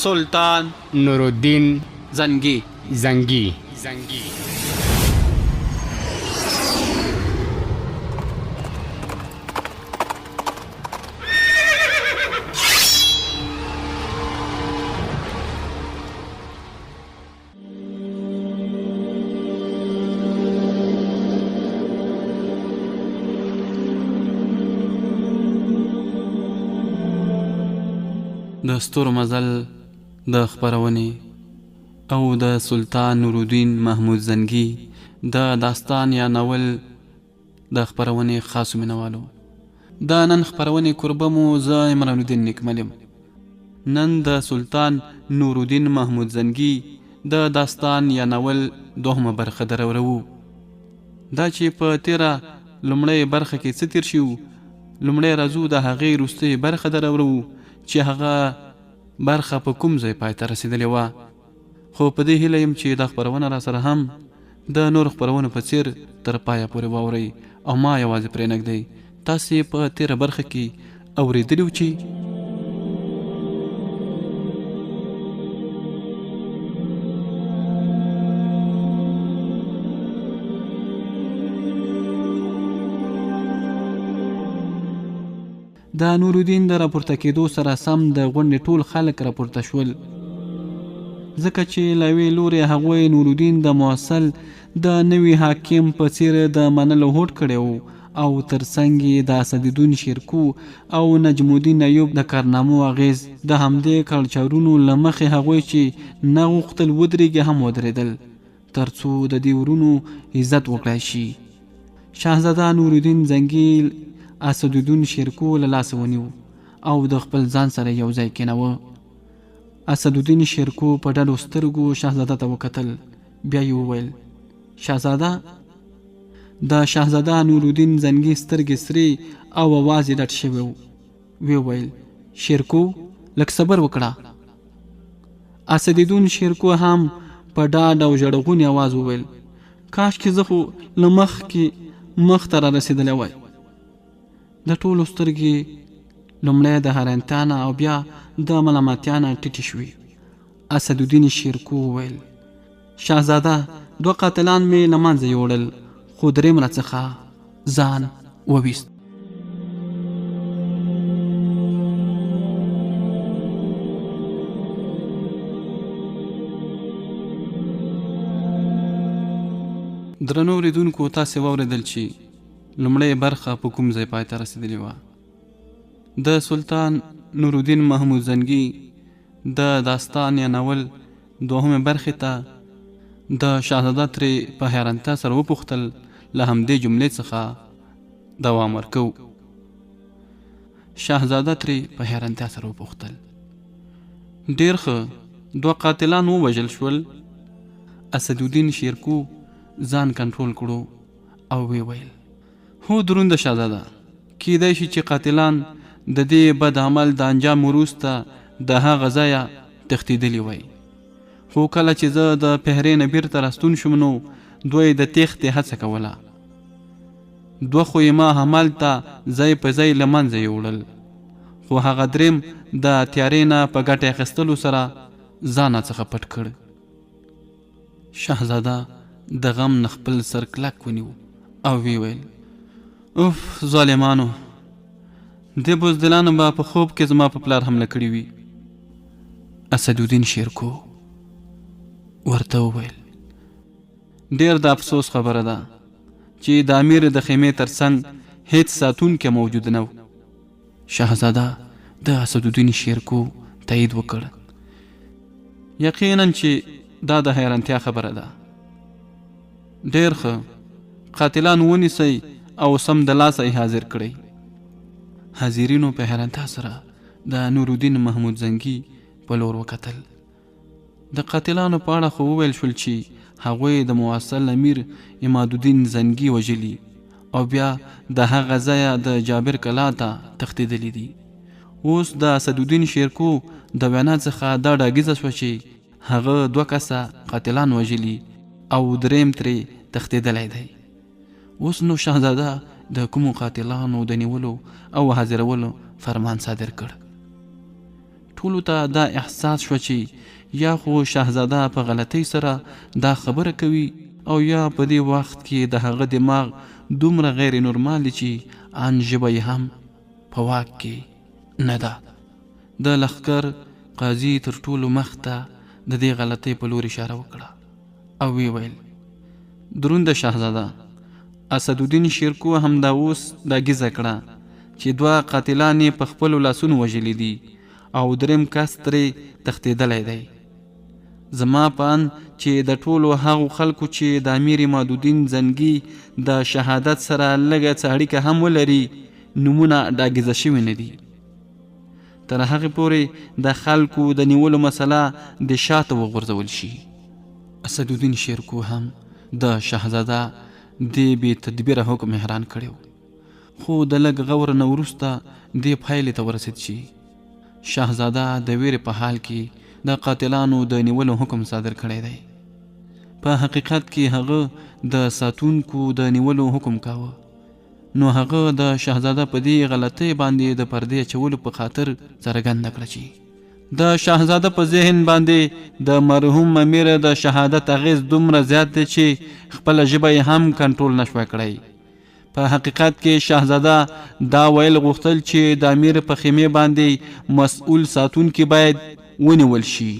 سلطان نورالدین زنگی. زنگی. د ستورو مزل د خپرونې او د سلطان نورالدین محمود زنگی د داستان یا ناول د خپرونې خاصو مینوالو، د نن خپرونې کوربه مو زه عمران الدین نیکمل یم. نن د سلطان نورالدین محمود زنگی د داستان یا ناول دوهمه برخه درورو. دا چې په تیره لومړۍ برخه کې څه تیر شو، لومړی راځو د هغې وروستۍ برخه درورو چې هغه برخه په کوم ځای پای ته رسېدلې وه. خو په دې هیله یم چې دا خپرونه را سره هم د نور خپرونو په څیر تر پایه پورې واورئ او ما یوازې پرې نږدئ. تاسې په تیره برخه کې اورېدلي وو چې د نورالدین د راپورته کېدو سره سم د غونډې ټول خلک راپورته شول، ځکه چې له یوې لورې هغوی نورالدین د موصل د نوي حاکم په څیر د منلو هوډ کړی و او ترڅنګ یې د اسدالدین شیرکو او نجم الدین ایوب د کارنامو اغیز د همدې کړچارونو له مخې هغوی چې نه غوښتل ودرېږي هم ودرېدل تر څو د دې ورونو عزت وکړای شي. شهزاده نورالدین زنگی اسدالدین شیرکو له لاسه ونیو او د خپل ځان سره یو ځای کېناوه. اسدالدین شیرکو په ډډو سترګو شهزاده ته وکتل، بیا یې وویل: شهزاده. د شهزاده نورالدین زنگی سترګې سرې او اواز یې ډډ شوی و. ویې ویل: شیرکو لږ صبر وکړه. اسدالدین شیرکو هم په ډاډ او ژړغوني اواز وویل: کاشکې زه خو له مخکې مخ ته را رسېدلی وای. د ټولو سترګې لومړی د حیرانتیا نه او بیا د ملامتیا نه ټیټې شوې. اسدالدین شیرکو وویل: شهزاده، 2 قاتلان مې له منځه یوړل، خو درېیم راڅخه ځان وویست. درنو اورېدونکو، تاسې واورېدل چې لومړی برخه په کوم ځای پای ته رسېدلې وه. د سلطان نورالدین محمود زنگی د داستان یا ناول دوهمې برخې ته د شهزاده ترې په حیرانتیا سره وپوښتل، له همدې جملې څخه دوام ورکو. شهزاده ترې په حیرانتیا سره وپوښتل: ډېر ښه، 2 قاتلان ووژل شول. اسدالدین شیرکو ځان کنټرول کړو او ویې ویل: هو درونده شهزاده، کیدای شي چې قاتلان د دې بد عمل د انجام وروسته د هغه ځایه تښتېدلي وای، خو کله چې زه د پهرې نه بیرته راستون شوم نو دوی د تېښتې هڅه کوله. 2 خو یې ما همالته ځای په ځای له منځه یوړل، خو هغه درېیم د تیارې نه په ګټې اخیستلو سره ځان څخه پټ کړ. شهزاده د غم نه خپل سر کلک ونیو او وی ویل: اوف ظالمانو، دې بزدلانو به په خوب کې زما په پلار حمله کړې وي. اسدالدین شیرکو ورته وویل: ډېر د افسوس خبره ده چې د امیر د خیمې ترڅنګ هیڅ ساتونکی موجود نه و. شهزاده د اسدالدین شیرکو تایید وکړ: یقینا چې دا د حیرانتیا خبره ده. ډېر ښه، قاتلان ونیسئ او سم د لاسه یې حاضر کړئ. حاضرینو په حیرانتیا سره د نورالدین محمود زنگی په لور وکتل. د قاتلانو په اړه خو وویل شول چې هغوی د موصل امیر عمادالدین زنگی وژلي او بیا د هغه ځایه د جابر کلا ته تښتېدلي دي. اوس د اسدالدین شیرکو د وینا څخه دا ډاګیزه شوه چې هغه 2 کسه قاتلان وژلي او درېیم ترې تښتېدلی دی. اوس نو شهزاده د کومو قاتلانو د نیولو او حاضرولو فرمان صادر کړ. ټولو ته دا احساس شو چې یا خو شهزاده په غلطۍ سره دا خبره کوي او یا په دې وخت کې د هغه دماغ دومره غیر نورمال دی چې ان ژبه یې هم په واک کې نه ده. د لښکر قاضي تر ټولو مخته د دې غلطۍ په لور اشاره وکړه او وی ویل درونده شهزاده، اسدالدین شیرکو همدا اوس دا ګیزه کړه چې 2 قاتلان یې په خپلو لاسونو وژلي دي او دریم کس ترې تښتېدلی دی. زما په اند چې د ټولو هغو خلکو چې د امیر عمادالدین زنګي د شهادت سره لږه څه اړیکه هم ولري نومونه ډاګیزه شوي نه دي. تر هغې پورې د خلکو د نیولو مسله د شاته وغورځول شي. اسدالدین شیرکو هم د شهزاده د بې تدبیره حکم حیران کړی و، خو د لږ غور نه وروسته دې پایلې ته ورسېد چې شهزاده د ویرې په حال کې د قاتلانو د نیولو حکم صادر کړی دی. په حقیقت کې هغه د ساتونکو د نیولو حکم کاوه، نو هغه د شهزاده په دې غلطۍ باندې د پردې اچولو په خاطر څرګنده کړه چې د شهزاده په ذهن باندې د مرحوم امیر د شهادت اغیز دومره زیات دی چې خپله ژبه یې هم کنټرول نشوی کړی. په حقیقت کې شهزاده دا ویل غوښتل چې د امیر په خیمې باندې مسؤل ساتونکي باید ونیول شي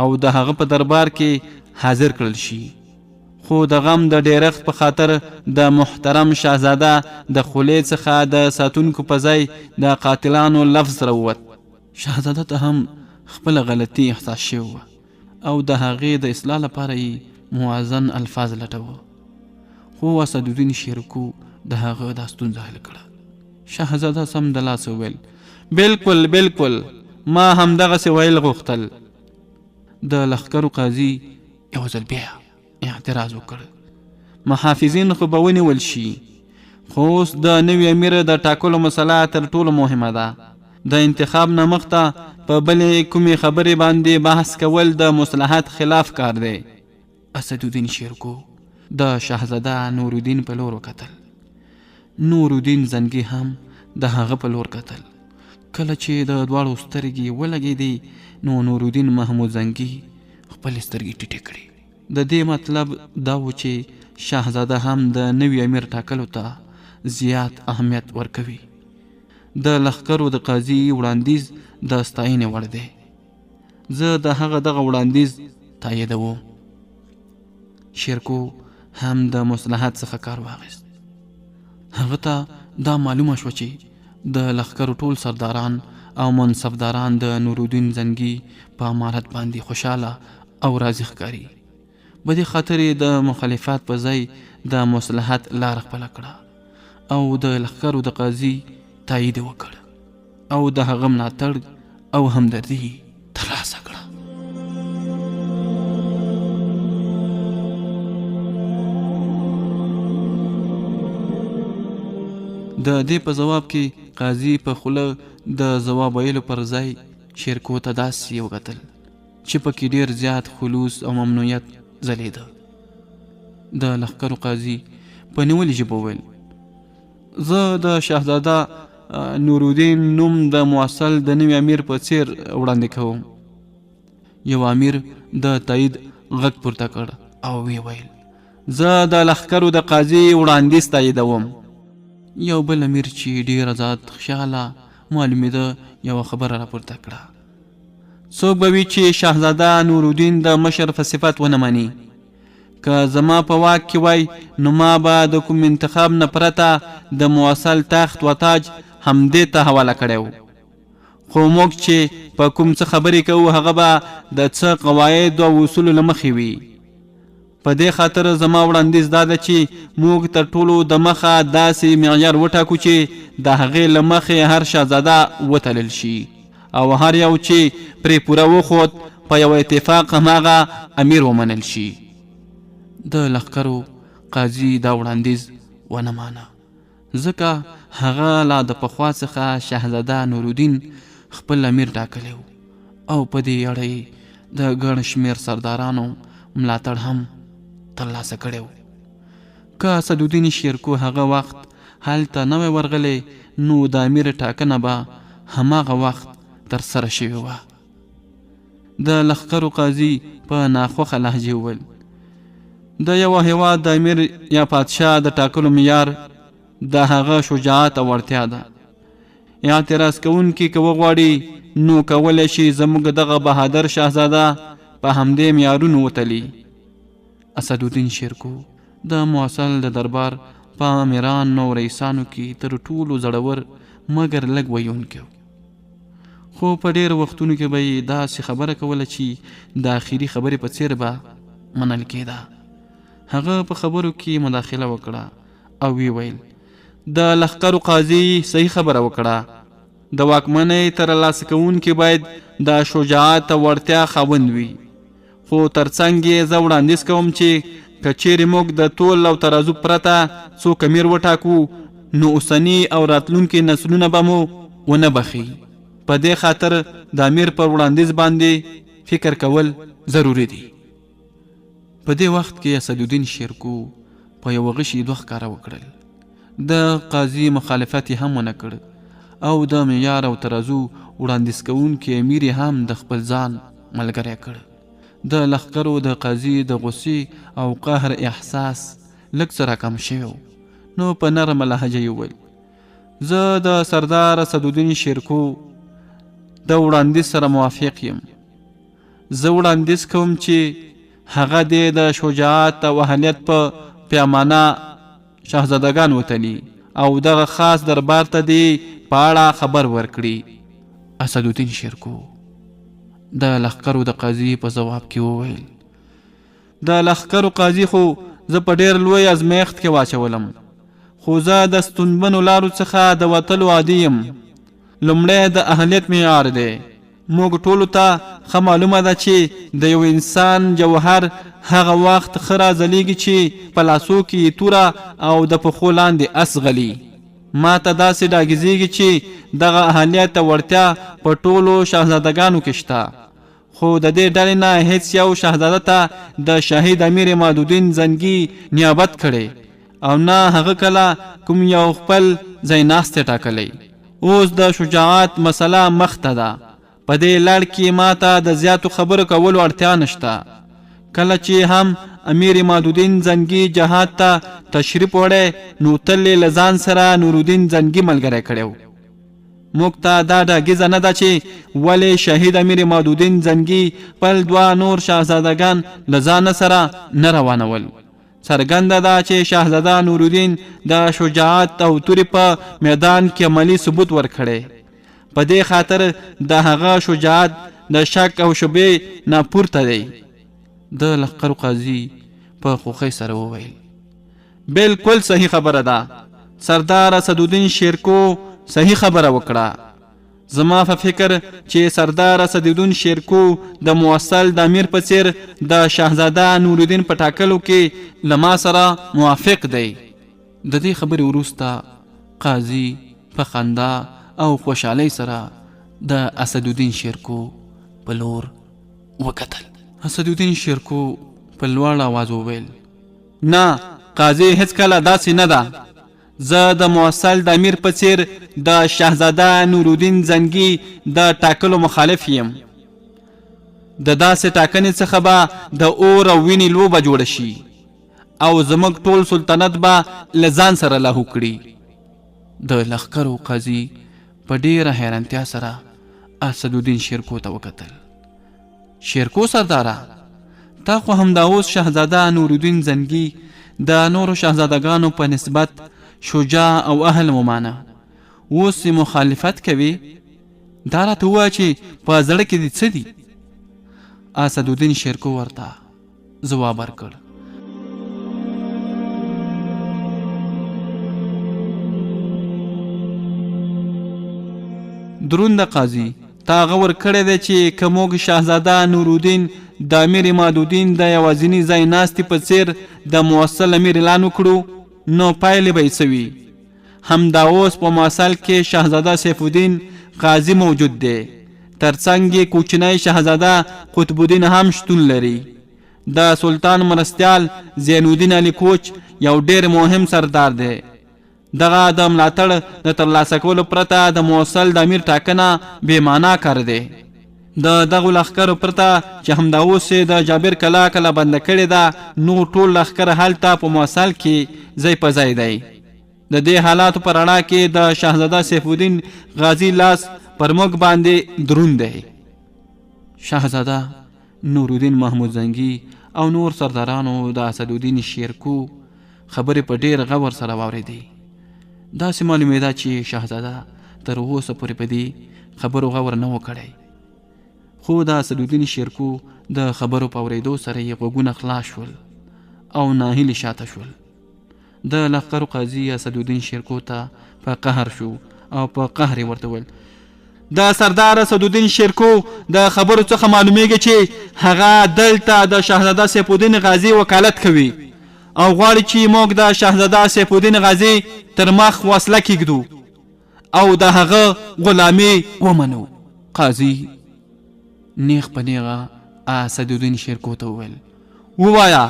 او د هغه په دربار کې حاضر کړل شي، خو د غم د ډیرښت په خاطر د محترم شهزاده د خولې څخه د ساتونکو په ځای د قاتلانو لفظ راووت. شهزاده ته هم خپله غلطي احساس شوی او د هغې د اصلاح لپاره یې موازن الفاظ لټوه، خو اسدالدین شیرکو د هغه دا ستونزه حل کړه. شهزاده سم د لاسه وویل بالکل بالکل، ما همدغسې ویل غوښتل. د لښکرو قاضي یو ځل بیا اعتراض وکړ محافظین خو به ونیول شي، خو اوس د نوي امیر د ټاکلو مسله تر ټولو مهمه ده. د انتخاب نه مخته په بلې کومې خبرې باندې بحث کول د مصلحت خلاف کار دی. اسدالدین شیرکو د شهزاده نورالدین په لور وکتل. نورالدین زنګي هم د هغه په لور کتل. کله چې د دواړو سترګې ولګېدې نو نورالدین محمود زنګي خپلې سترګې ټیټې کړې. د دې مطلب دا و چې شهزاده هم د نوي امیر ټاکلو ته زیات اهمیت ورکوي. د لښکرو د قاضي وړاندیز د ستاینې وړ دی. زه د هغه دغه وړاندیز تاییدوم. شیرکو هم د مصلحت څخه کار واخیست. هغه ته دا معلومه شوه چې د لښکرو ټول سرداران او منصبداران د نورالدین زنګي په امارت باندې خوشحاله او راضي ښکاري. په دې خاطر یې د مخالفت په ځای د مصلحت لاره خپله کړه او د لښکرو د قاضي تایید وکړ او د هغه ملاتړ او همدردي ترلاسه کړه. د دې په ځواب کې قاضي په خوله د ځواب ویلو پر ځای شیرکو ته داسې وکتل چې پکې ډیر زیات خلوص او ممنوعیت ځلېده. د لښکرو قاضي په نیولې ژبه وویل زه د شهزاده نورالدین نوم د موصل د نوي امیر په څیر وړاندې کوم. یو امیر د تایید غږ پورته کړ او وی ویل زه د لښکرو د قاضي وړاندیز تاییدوم. یو بل امیر چې ډیر ذات خیاله معلومېده یوه خبره راپورته کړه څوک به وي چې شهزاده نورالدین د مشر په صفت ونه مني. که زما په واک کې وای نو ما به د کوم انتخاب نه پرته د موصل تخت و تاج همدې ته حواله کړی. خو موږ چې په کوم څه خبرې کوو هغه به د څه قواعد او اصولو له مخې وي. په دې خاطر زما وړاندیز دا ده چې موږ تر ټولو د مخه داسې معیار وټاکو چې د هغې له مخې هر شهزاده وتلل شي او هر یو چې پرې پوره وخوت په یو اتفاق هماغه امیر ومنل شي. د لښکرو قاضي دا وړاندیز ونه مانه ځکه هغه لا د پخوا څخه شهزاده نورالدین خپل امیر ټاکلی او په دې اړه د ګڼ شمېر سردارانو ملاتړ هم ترلاسه کړی و. که اسدالدین شیرکو هغه وخت هلته نه وی ورغلی نو د امیر ټاکنه به هماغه وخت ترسره شوې وه. د لښکرو قاضي په ناخوښه لهجې وویل د یوه هېواد د امیر یا پادشاه د ټاکلو معیار د هغه شجاعت او وړتیا ده. اعتراض کوونکي که وغواړي نو کولی شي زموږ دغه بهادر شهزاده په همدې معیارونو وتلي. اسدالدین شیرکو د موصل د دربار په امیرانو او رئیسانو کې تر ټولو زړور مګر لږ ویونکی و، خو په ډېرو وختونو کې به یې داسې خبره کوله چې د آخري خبرې په څېر به منل کېده. هغه په خبرو کې مداخله وکړه او ویې ویل د لښکرو قاضي صحیح خبره وکړه. د واکمنۍ ترلاسه کوونکي باید د شجاعت او وړتیا خاوند وي، خو ترڅنګ یې زه وړاندیز کوم چې که چیرې موږ د تول او ترازو پرته څوک امیر وټاکو نو اوسني او راتلونکي نسلونه به مو ونه بخي. په دې خاطر د امیر پر وړاندیز باندې فکر کول ضروري دی. په دې وخت کې اسدالدین شیرکو په یو غشي دوه ښکاره وکړل. د قاضي مخالفت هم ونه کړ او د معیار او ترازو وړاندیز کوونکي امیر هم د خپل ځان ملګری کړ. د لښکرو د قاضي د غصې او قهر احساس لږ څه راکم شوی نو په نرمه لهجه یې وویل زه د سردار اسدالدین شیرکو د وړاندیز سره موافق یم. زه وړاندیز کوم چې هغه دې د شجاعت او اهلیت په پیمانه شهزادګان وتلي او دغه خاص دربار ته دې په اړه خبر ورکړي. اسدالدین شیرکو د لښکرو د قاضي په ځواب کې وویل د لښکرو قاضي خو زه په ډېر لوی ازمیښت کې واچولم، خو زه د ستونبنو لارو څخه د وتلو عادي یم. لومړی د اهلیت معیار دی. موږ ټولو ته ښه معلومه ده چې د یو انسان جوهر هغه وخت ښه راځلیږي چې په لاسو کې توره او د پښو لاندې اس غلي. ما ته داسې ډاګیزیږي چې دغه اهلیت او وړتیا په ټولو شهزادګانو کې شته، خو د دې ډلې نه هیڅ یو شهزاده ته د شهید امیر عمادالدین زنګي نیابت کړی او نه هغه کله کوم یو خپل ځای ناستی ټاکلی. اوس د شجاعت مسله مخته ده. په دې لړ کې ما ته د زیاتو خبرو کولو اړتیا نشته. کله چې هم امیر عمادالدین زنګي جهاد ته تشریف وړی نو تل یې له ځان سره نورالدین زنګي ملګری کړی و. موږ ته دا ډاګیزه نه ده چې ولې شهید امیر عمادالدین زنګي خپل دوه نور شهزادګان له ځانه سره نه روانول. څرګنده ده چې شهزاده نورالدین د شجاعت او تورې په میدان کې عملي ثبوت ورکړی. په دې خاطر د هغه شجاعت د شک او شبهې نه پورته دی. د لښکرو قاضي په خوښۍ سره وویل بالکل صحیح خبره ده. سردار اسدالدین شیرکو صحیح خبره وکړه. زما په فکر چې سردار اسدالدین شیرکو د موصل د امیر په څیر د شهزاده نورالدین په ټاکلو کې له ما سره موافق دی. د دې خبرې وروسته قاضي په خندا او خوشحالۍ سره د اسدالدین شیرکو په لور وکتل. اسدالدین شیرکو په لوړ آواز وویل نه، قاضي هیڅکله داسې نه ده. زه د موصل د امیر په څیر د شهزاده نورالدین زنګي د ټاکلو مخالف یم. د داسې ټاکنې څخه به د اور او وینې لوبه جوړه شي او زموږ ټول سلطنت به له ځان سره لاهو کړي. د لښکرو قاضي په ډېره حیرانتیا سره اسدالدین شیرکو ته وکتل. شیرکو سرداره، تا خو همدا اوس شهزاده نورالدین زنګي د نورو شهزادګانو په نسبت شجاع او اهل ومانه، اوس مخالفت کوي. دا راته ووایه چې په زړه کې دې څه دي؟ اسدالدین شیرکو ورته ځواب ورکړ دروند قاضي، تا غور کړی دی چې که موږ شهزاده نورالدین د امیر عمادالدین د یوازیني ځای ناستې په څیر د موصل امیر اعلان وکړو نو پایلې به یې څه وي؟ همدا اوس په موصل کې شهزاده سیف الدین قاضي موجود دی. ترڅنګ یې کوچنی شهزاده قطب الدین هم شتون لري. د سلطان مرستیال زین الدین علي کوچ یو ډېر مهم سردار دی. دغه د ملاتړ د ترلاسه کولو پرته د موصل د امیر ټاکنه بې معنا کار دی. د دغو لښکرو پرته چې همدا اوس د جابر کلا کله بنده کړې ده، نو ټول لښکر هلته په موصل کې ځای په ځای دی. د دې حالاتو په رڼا کې د شهزاده سیف الدین غازي لاس پر موږ باندې دروند دی. شهزاده نورالدین محمود زنګي او نور سردارانو د اسدالدین شیرکو خبرې په ډېر غور سره واورېدې. داسې معلومېده چې شهزاده تر اوسه پورې په دې خبرو غور نه و کړی، خو د اسدالدین شیرکو د خبرو په اورېدو سره یې غوږونه خلاص شول او ناهیلي شاته شول. د لښکرو قاضي اسدالدین شیرکو ته په قهر شو او په قهر یې ورته وویل: د سردار اسدالدین شیرکو د خبرو څخه معلومیږي چې هغه دلته د شهزاده سیف الدین غازي وکالت کوي او غواړي چې موږ د شهزاده سیف الدین غازي تر مخ وسله کیږدو او د هغه غلامي ومنو. قاضي نیغ په نیغه اسدالدین شیرکو ته وویل: ووایه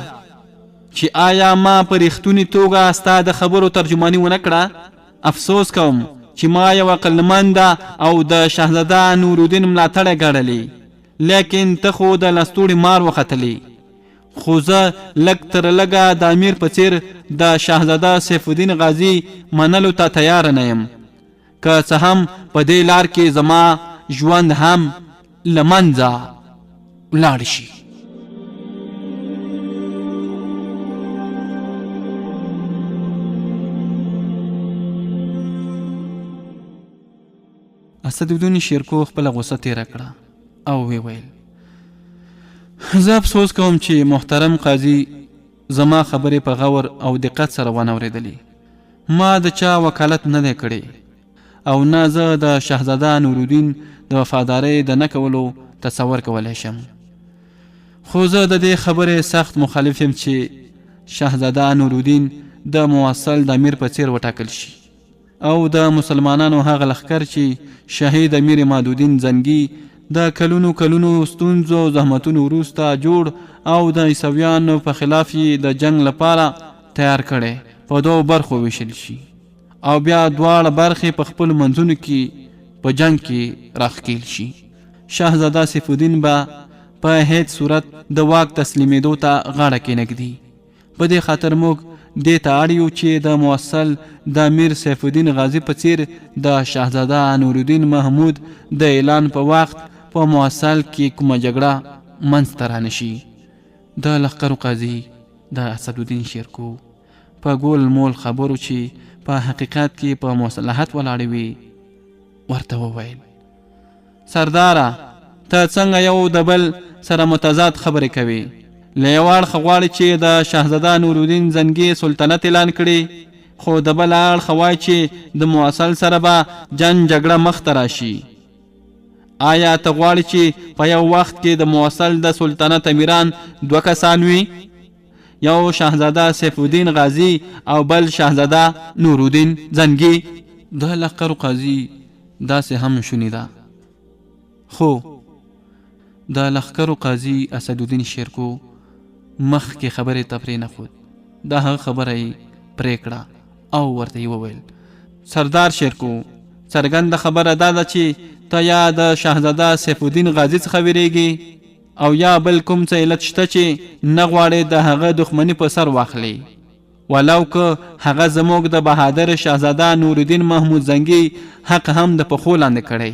چې آیا ما په رښتونې توګه ستا د خبرو ترجماني ونه کړه؟ افسوس کوم چې ما یو عقلمنده او د شهزاده نورالدین ملاتړی ګڼلې، لیکن ته خو د لستوړي مار وختلې. خو زه لږ تر لږه د امیر په څیر د شهزاده سیف الدین غازي منلو ته تیار نه یم، که څه هم په دې لار کې زما ژوند هم له منځه ولاړ شي. اسدالدین شیرکو خپله غوسه تیره کړه او وی ویل: زه افسوس کوم چې محترم قاضي زما خبرې په غور او دقت سره ونه اورېدلې. ما د چا وکالت نه دی کړی او نه زه د شهزاده نورالدین د وفادارۍ د نه کولو تصور کولی شم. خو زه د دې خبرې سخت مخالف یم چې شهزاده نورالدین د موصل د امیر په څیر وټاکل شي او د مسلمانانو هغه لښکر چې شهید امیر عمادالدین زنګي د کلونو ستونزو او زحمتونو وروسته جوړ او د عیسویانو په خلاف یې د جنگ لپاره تیار کړی په دوو برخو ویشل شي او بیا دواړه برخې په خپلو منځونو کې په جنگ کې راښکیل شي. شهزاده سیف الدین به په هیڅ صورت د واک تسلیمېدو ته غاړه کېنږدي. په دې خاطر موږ دې ته اړ یو چې د موصل د امیر سیف الدین غازي په څیر د شهزاده نورالدین محمود د اعلان په وخت په موصل کې کومه جګړه منځته رانشي. د لښکرو قاضي د اسدالدین شیرکو په ګول مول خبرو چې په حقیقت کې په مصلحت ولاړې وي ورته وویل: سرداره، ته څنګه یو د بل سره متضاد خبرې کوي؟ له یو اړخه غواړي چې د شهزاده نورالدین زنګي سلطنت اعلان کړي، خو د بل اړخه وایي چې د موصل سره به جنګ جګړه مخته راشي. آیا ته غواړي چې په یو وخت کې د موصل د سلطنت امیران دوه کسان وي، یو شهزاده سیف الدین غازي او بل شهزاده نورالدین زنګي؟ د لښکرو قاضي داسې هم شنیده، خو د لښکرو قاضي اسدالدین شیرکو مخکې خبرې ته پرې نه ښود. دا هغه خبره یې پرې کړه او ورته یې وویل: سردار شیرکو، څرګنده خبره دا ده چې ته یا د شهزاده سیف الدین غازي څخه ویرېږي او یا بل کوم څه علت شته چې نه غواړې د هغه دښمني په سر واخلې، ولو که هغه زموږ د بهادر شهزاده نورالدین محمود زنګي حق هم د پښو لاندې کړی.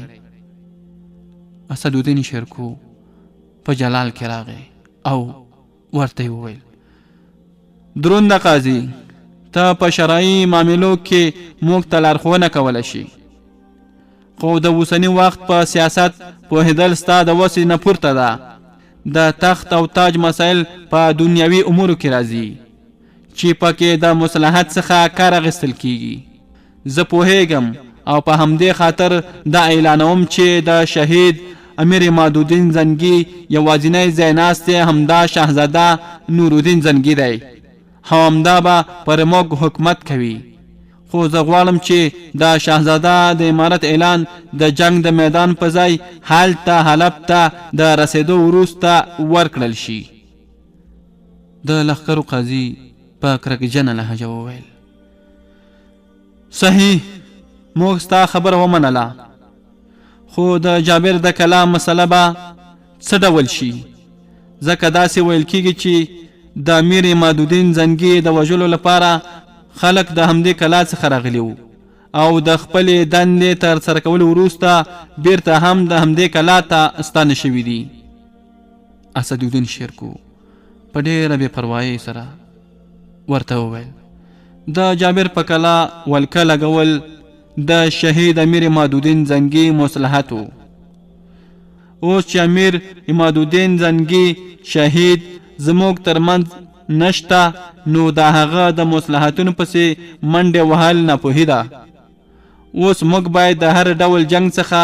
اسدالدین شیرکو په جلال کې راغی او ورته یې وویل: درونده قاضي، ته په شرعي معاملو کې موږ ته لارښوونه کولی شي، خو د اوسني وخت په سیاست پوهېدل ستا د وسې نه پورته ده. د تخت او تاج مسایل په دنیوي امورو کې راځي چې پکې د مصلحت څخه کار اخیستل کیږي. زه پوهیږم او په همدې خاطر دا اعلانوم چې د شهید امیر عمادالدین زنګي یوازینی ځایناستی همدا شهزاده نورالدین زنګي دی، همدا به پر موږ حکومت کوي. خو زه غواړم چې د شهزاده د امارت اعلان د جنگ د میدان په ځای هلته حلب ته د رسېدو وروسته ورکړل شي. د لښکرو قاضي په کرکجنه لهجه وویل: صحیح، موږ ستا خبره ومنله، خو د جابر د کلام مسله به څه ډول شي؟ ځکه داسې ویل کېږي چې د امیر عمادالدین زنګي د وژلو لپاره خلک د همدې کلا څخه راغلي وو او د خپلې دندې تر سره کولو وروسته بیرته هم د همدې کلا ته ستانه شوي دي. اسدالدین شیرکو په ډېره بې پروایۍ سره ورته وویل د جابر په کلا ولکه لګول د شهید امیر عمادالدین زنګي مصلحت و. اوس چې امیر عمادالدین زنګي شهید زموږ ترمنځ نشته نو د هغه د مصلحتونو پسې منډې وهل ناپوهي ده. اوس موږ باید د هر ډول جنگ څخه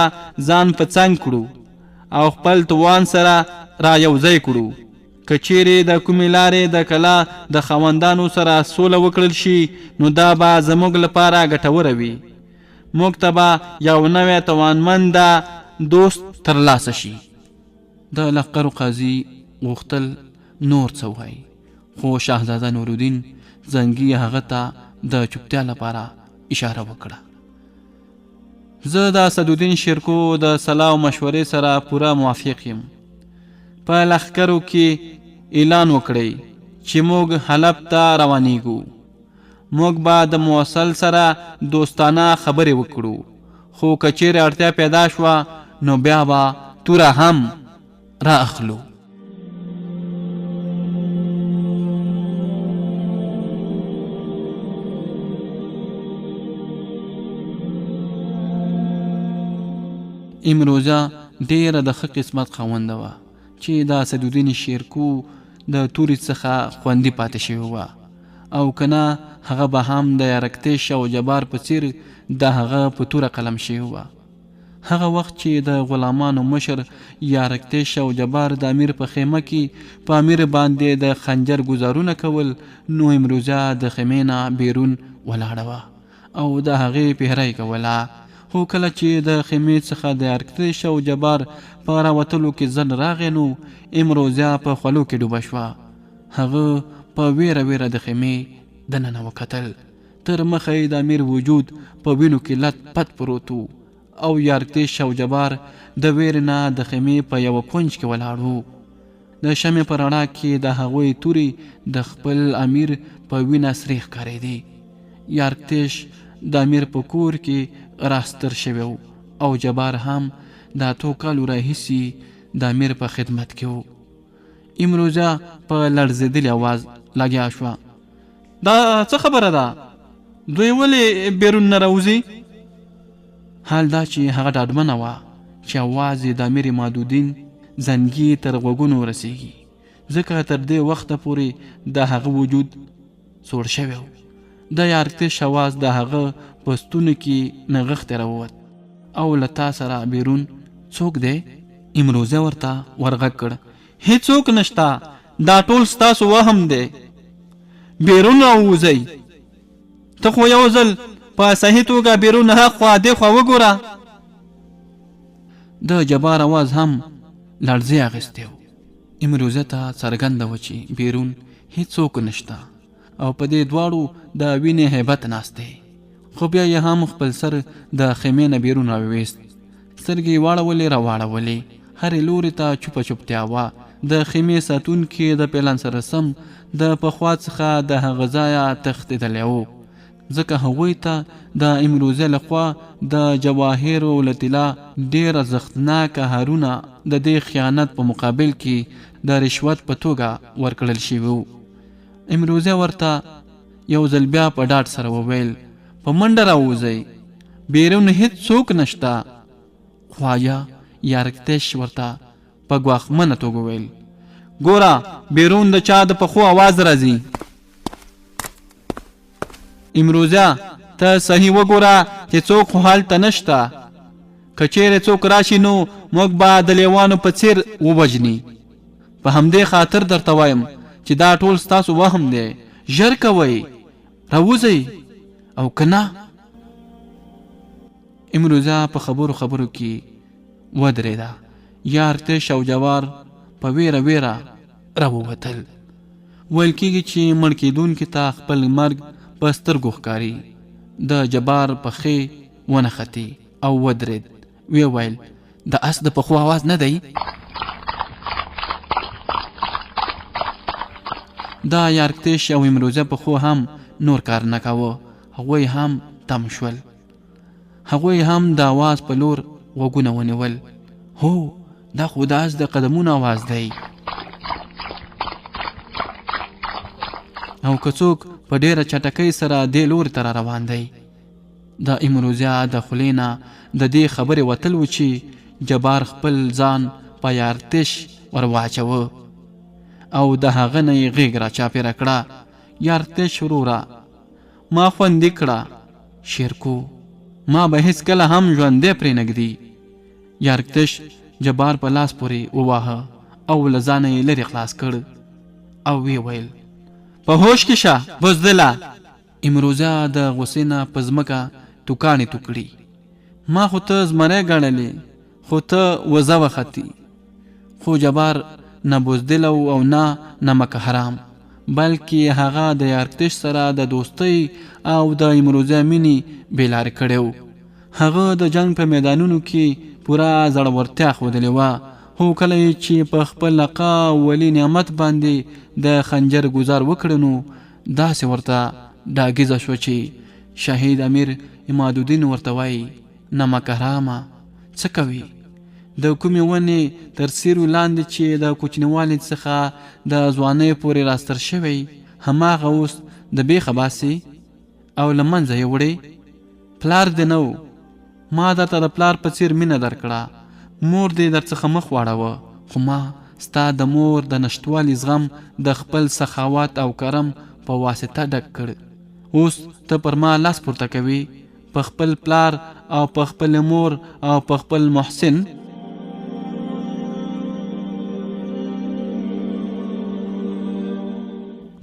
ځان په څنګ کړو او خپل توان سره را یوځای کړو. که چیرې د کومې لارې د کلا د خاوندانو سره سوله وکړل شي نو دا به زموږ لپاره ګټوره وي. موږ ته به یو نوی توانمنده دوست ترلاسه شي. د لښکرو قاضي غوښتل نور څه ووایي، خو شاهزاده نورالدین زنګي هغه ته د چوپتیا لپاره اشاره وکړه. زه د اسدالدین شیرکو د صلاح او مشورې سره پوره موافق یم. په لښکرو کې اعلان وکړئ چې موږ حلب ته روانیږو. موږ به د موصل سره دوستانه خبرې وکړو، خو که چیرې اړتیا پیدا شوه نو بیا به توره هم را اخلو. امروزه ډیره د ښه قسمت خاونده وه چې د اسدالدین شیرکو د تورې څخه خوندي پاتې شوې وه، او کنه هغه به هم د یارکتش او جبار په څیر د هغه په توره قلم شوې وه. هغه وخت چې د غلامانو مشر یارکتش او جبار د امیر په خیمه کې په امیر باندې د خنجر گزارونه کول نو امروزه د خیمې نه بیرون ولاړه وه او د هغې پهرای کوله. خو کله چې د خیمې څخه د یارکتش او جبار په راوتلو کې ځن راغی نو امروزه په خولو کې ډوبه شوه. هغه په ویره ویره د خیمې دننه وکتل. تر مخه د امیر وجود په وینو کې لت پت پروت و او یارکتش او جبار د ویرې نه د خیمې په یوه کونج کې ولاړ وو. د شمعې په رڼا کې د هغوی تورې د خپل امیر په وینه سرې ښکارېدې. یارکتش د امیر په کور کې راستر شوی و او جبار هم د 2 کالو راهیسې د امیر په خدمت کې و. امروزه په لړزېدلي اواز لګیا شوه. دا څه خبره ده؟ دوی ولې بیرون نه راوځي؟ حال دا چې هغه ډاډمنه وه چې اواز د امیر عمادالدین زنګي تر غوږونو رسیږي، ځکه تر دې وخته پورې د هغه وجود سوړ شوی و. د یارکتش اواز د هغه په ستونو کې نغښتی راووت. او له تا سره بیرون څوک دی؟ امروزه ورته ورغږ کړ. هیڅوک نشته، دا ټول ستاسو وهم دی. بیرون راووځئ. ته خو یو ځل په صحیح توګه بیرون هاخوا دېخوا وګوره. د جبار اواز هم لړزې اخیستی و. امروزه ته څرګنده وه چې بیرون هیڅوک نشته او په دې دواړو د وینې هیبت ناست دی. خو بیا یې هم خپل سر د خیمې نه بیرون راوویست. سترګې واړولې راواړولې. هرې لوري ته چوپه چوپتیا وه. د خیمې ساتونکي د پلان سره سم د پخوا څخه د هغه ځایه تښتېدلی و، ځکه هغوی ته د امروزه لخوا د جواهر او طلا ډېر ارزښتناکه هارونه د دې خیانت په مقابل کې د رشوت په توګه ورکړل شوي وو. امروزه ورته یو ځل بیا په ډاډ سره وویل په منډه راووځئ، بیرون هیڅوک نشته. خواجه یارکتش ورته په ګواښمنه توګه وویل ګوره بیرون د چا د پښو اواز راځي. امروزه ته صحیح وګوره چې څوک خو هلته نشته. که چیرې څوک راشي نو موږ به د لیوانو په څیر ووژني. په همدې خاطر درته وایم چې دا ټول ستاسو وهم دی. ژر کوئ راوځئ او که نه. امروزه په خبرو کې ودرېده. یارکتش او جوار په ویره ویره راووتل. ویل کېږي چې مړ کېدونکي ته خپل مرګ په سترګو ښکاري، د جبار پښې ونښتې او ودرېد. ویې ویل د اس د پښو آواز نه دی؟ دا یارکتش او امروزه پښو هم نور کار نه کاوه. هغوی هم تم شول. هغوی هم د آواز په لور غوږونه ونیول. هو، دا خو د اس د قدمونو آواز دی. او که څوک په ډېره چټکۍ سره دې لوري ته را روان دی. د امروزه د خولې نه د دې خبرې وتل و چې جبار خپل ځان په یارکتش ور واچوه او د هغه نه یې غېږ را چاپېره کړه. یارکتش وروره، ما خوندي کړه. شیرکو، ما به هیڅکله هم ژوندی پرېنږدي. یارکتش جبار په لاس پورې وواهه او له ځانه یې لرې خلاص کړ او ویې ویل په هوش کې شه بزدله. امروزه د غوسې نه په ځمکه توکاڼې توکړي. ما خو ته زمری ګڼلې، خو ته وزه وختې. خو جبار نه بزدل او نه نمک حرام، بلکې هغه د یارکتش سره د دوستۍ او د امروزه مینې بېلارې کړی و. هغه د جنگ په میدانونو کې پوره زړورتیا ښودلې وه. خو کله چې په خپل لقا ولي نعمت باندې د خنجر ګزار وکړ نو داسې ورته ډاګیزه شوه چې شهید امیر عمادالدین ورته وایي نمک حرامه څه کوي؟ د کومې ونې تر سیوري لاندې چې د کوچنیوالي څخه د ځوانۍ پورې راستر شوی هماغه اوس د بیخه باسي او له منځه یې وړې. پلار دې نه و، ما درته د پلار په څیر مینه درکړه. مور دې درڅخه مخ واړوه، خو ما ستا د مور د نشتوالي زغم د خپل سخاوت او کرم په واسطه ډک کړ. اوس ته پر ما لاس پورته کوي، په خپل پلار او په خپل مور او په خپل محسن.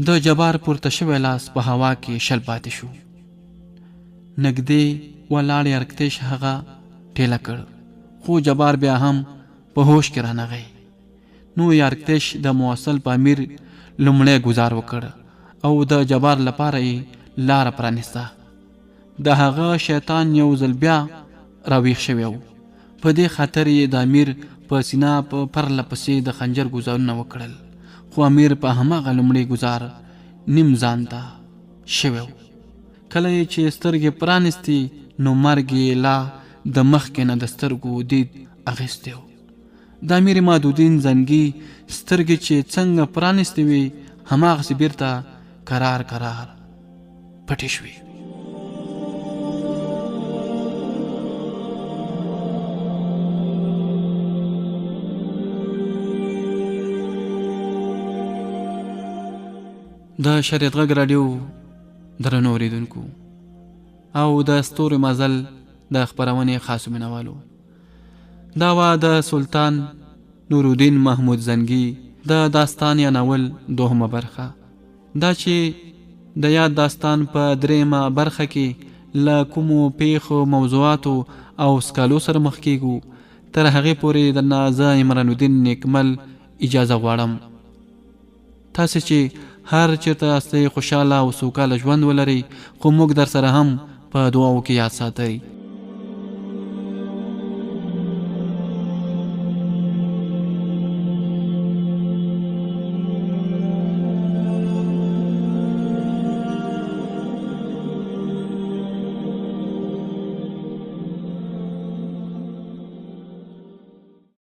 د جبار پورته شوی لاس په هوا کې شل پاتې شو. نږدې ولاړ یارکتش هغه ټیله کړ، خو جبار بیا هم په هوش کې رانغی. نو یارکتش د موصل په امیر لومړی ګزار وکړ او د جبار لپاره یې لاره پرانیسته. د هغه شیطان یو ځل بیا راویښ شوی و. په دې خاطر یې د امیر په سینه په پرله پسې د خنجر ګزارونه وکړل. خو امیر په هماغه لومړی ګزار نیم ځان ته شوی و. کله چې سترګې پرانیستې نو مرګ یې لا د مخکې نه د سترګو دید اخیستی و. د امیر عمادالدین زنګي سترګې چې څنګه پرانیستې وې هماغسې بیرته کرار کرار پټې شوې. د شریعت غږ راډیو درنو اوریدونکو او د ستوري مزل د خپرونې خاصو مینوالو، دا وه د سلطان نورالدین محمود زنګي د داستان یا ناول دوهمه برخه. دا چې د یاد داستان په درېیمه برخه کې له کومو پیښو موضوعاتو او سکالو سره مخ کیږو تر هغې پورې درنه زه عمران الدین نیکمل اجازه غواړم. تاسې چې هر چېرته یاستئ خوشحاله او سوکاله ژوند ولرئ، خو موږ در سره هم په دعاو کې یاد ساتئ.